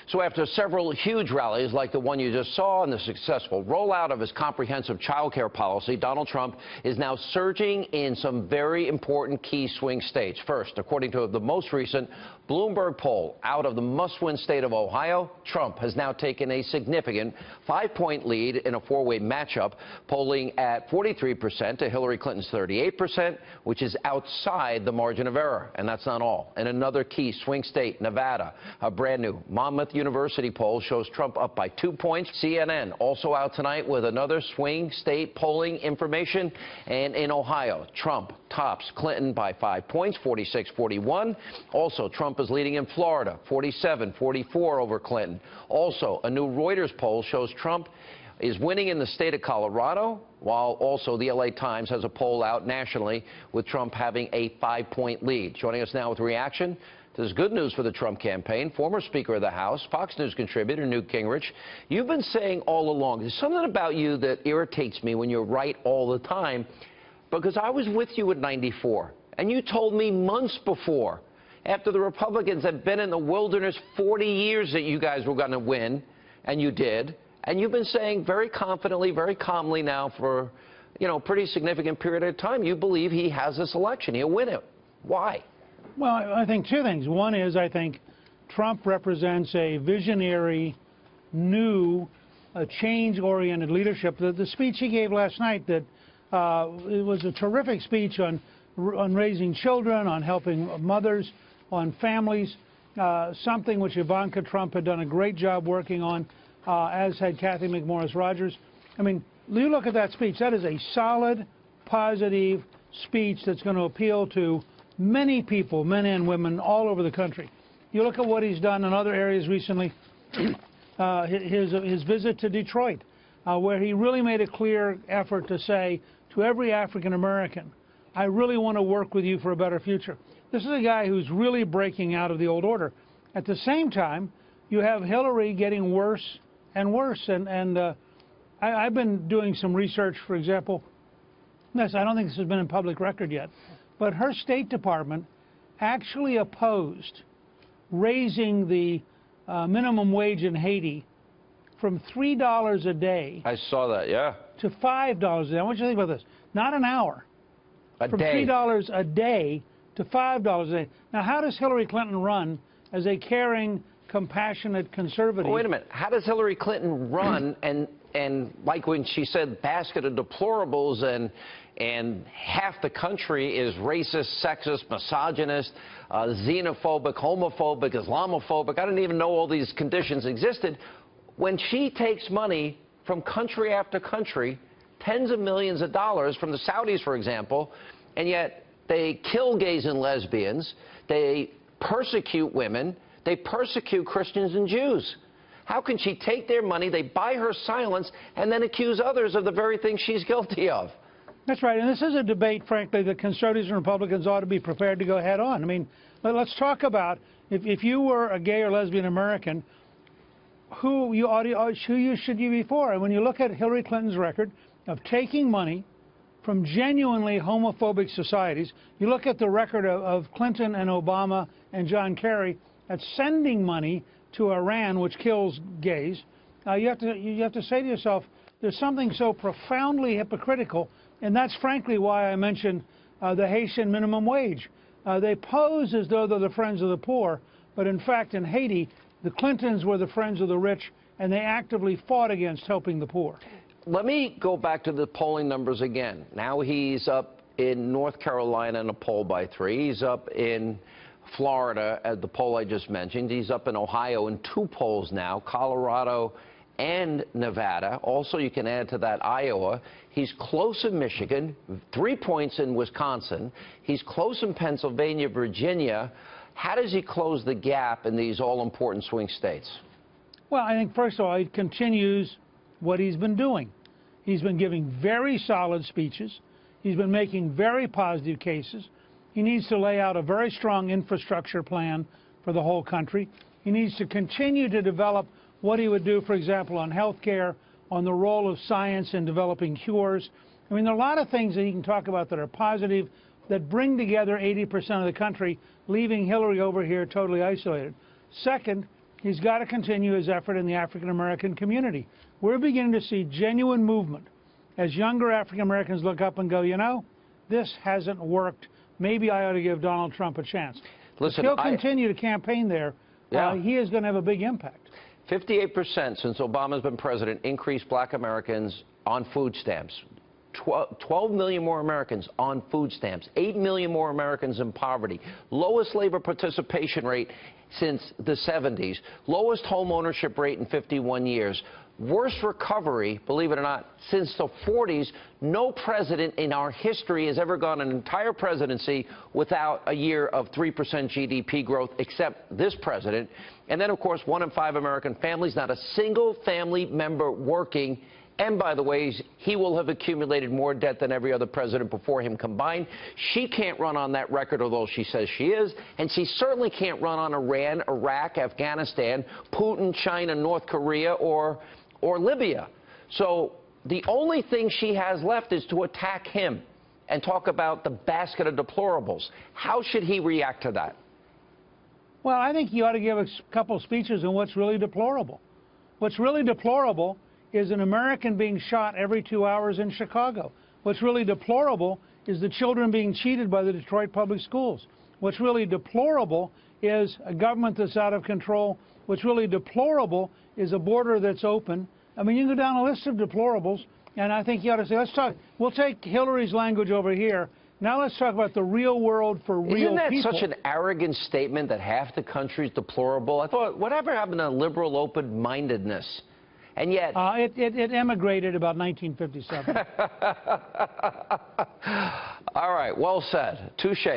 So after several huge rallies like the one you just saw and the successful rollout of his comprehensive child care policy, Donald Trump is now surging in some very important key swing states. First, according to the most recent Bloomberg poll, out of the must-win state of Ohio, Trump has now taken a significant 5-point lead in a four-way matchup, polling at 43% to Hillary Clinton's 38%, which is outside the margin of error. And that's not all. In another key swing state, Nevada, a brand-new Monmouth University poll shows Trump up by 2 points. CNN also out tonight with another swing state polling information. And in Ohio, Trump tops Clinton by 5 points, 46-41. Also, Trump is leading in Florida, 47-44 over Clinton. Also, a new Reuters poll shows Trump is winning in the state of Colorado, while also the LA Times has a poll out nationally with Trump having a 5-point lead. Joining us now with reaction to this good news for the Trump campaign, former Speaker of the House, Fox News contributor Newt Gingrich. You've been saying all along, there's something about you that irritates me when you're right all the time, because I was with you at 94, and you told me months before, after the Republicans had been in the wilderness 40 years, that you guys were going to win, and you did. And you've been saying very confidently, very calmly now for, a pretty significant period of time, you believe he has this election. He'll win it. Why? Well, I think two things. One is I think Trump represents a visionary, new, change-oriented leadership. The speech he gave last night, it was a terrific speech on raising children, on helping mothers, on families, something which Ivanka Trump had done a great job working on, as had Kathy McMorris Rodgers. I mean, you look at that speech, that is a solid, positive speech that's going to appeal to many people, men and women, all over the country. You look at what he's done in other areas recently, his visit to Detroit, where he really made a clear effort to say to every African American, I really want to work with you for a better future. This is a guy who's really breaking out of the old order. At the same time, you have Hillary getting worse and worse. And I've been doing some research, for example. Yes, I don't think this has been in public record yet, but her State Department actually opposed raising the minimum wage in Haiti from $3 a day. I saw that, yeah. To $5 a day. I want you to think about this. Not an hour. From day. $3 a day to $5 a day. Now, how does Hillary Clinton run as a caring, compassionate conservative? Well, wait a minute. How does Hillary Clinton run and like when she said basket of deplorables and half the country is racist, sexist, misogynist, xenophobic, homophobic, Islamophobic. I didn't even know all these conditions existed. When she takes money from country after country, tens of millions of dollars from the Saudis, for example, and yet they kill gays and lesbians, they persecute women, they persecute Christians and Jews. How can she take their money, they buy her silence, and then accuse others of the very thing she's guilty of? That's right, and this is a debate, frankly, that conservatives and Republicans ought to be prepared to go head on. I mean, let's talk about, if you were a gay or lesbian American, who should you be for? And when you look at Hillary Clinton's record of taking money from genuinely homophobic societies, you look at the record of Clinton and Obama and John Kerry at sending money to Iran, which kills gays, you have to say to yourself, there's something so profoundly hypocritical, and that's frankly why I mentioned the Haitian minimum wage. They pose as though they're the friends of the poor, but in fact in Haiti, the Clintons were the friends of the rich, and they actively fought against helping the poor. Let me go back to the polling numbers again. Now he's up in North Carolina in a poll by 3. He's up in Florida at the poll I just mentioned. He's up in Ohio in 2 polls now, Colorado and Nevada. Also, you can add to that Iowa. He's close in Michigan, 3 points in Wisconsin. He's close in Pennsylvania, Virginia. How does he close the gap in these all-important swing states? Well, I think, first of all, he continues what he's been doing. He's been giving very solid speeches. He's been making very positive cases. He needs to lay out a very strong infrastructure plan for the whole country. He needs to continue to develop what he would do, for example, on health care, on the role of science in developing cures. I mean, there are a lot of things that he can talk about that are positive, that bring together 80% of the country, leaving Hillary over here totally isolated. Second, he's got to continue his effort in the African American community. We're beginning to see genuine movement as younger African Americans look up and go, you know, this hasn't worked. Maybe I ought to give Donald Trump a chance. Listen, if he'll continue to campaign there, he is going to have a big impact. 58% since Obama's been president increased black Americans on food stamps. 12 million more Americans on food stamps. 8 million more Americans in poverty. Lowest labor participation rate since the 70s. Lowest home ownership rate in 51 years. Worst recovery, believe it or not, since the 40s. No president in our history has ever gone an entire presidency without a year of 3% GDP growth, except this president. And then, of course, 1 in 5 American families, not a single family member working. And by the way, he will have accumulated more debt than every other president before him combined. She can't run on that record, although she says she is. And she certainly can't run on Iran, Iraq, Afghanistan, Putin, China, North Korea, or Libya. So the only thing she has left is to attack him and talk about the basket of deplorables. How should he react to that? Well, I think he ought to give a couple speeches on what's really deplorable. What's really deplorable is an American being shot every 2 hours in Chicago. What's really deplorable is the children being cheated by the Detroit public schools. What's really deplorable is a government that's out of control. What's really deplorable is a border that's open. I mean, you can go down a list of deplorables, and I think you ought to say, let's talk. We'll take Hillary's language over here. Now let's talk about the real world for real people. Isn't that such an arrogant statement that half the country's deplorable? I thought, whatever happened to liberal open-mindedness? And yet... it emigrated about 1957. All right, well said. Touche.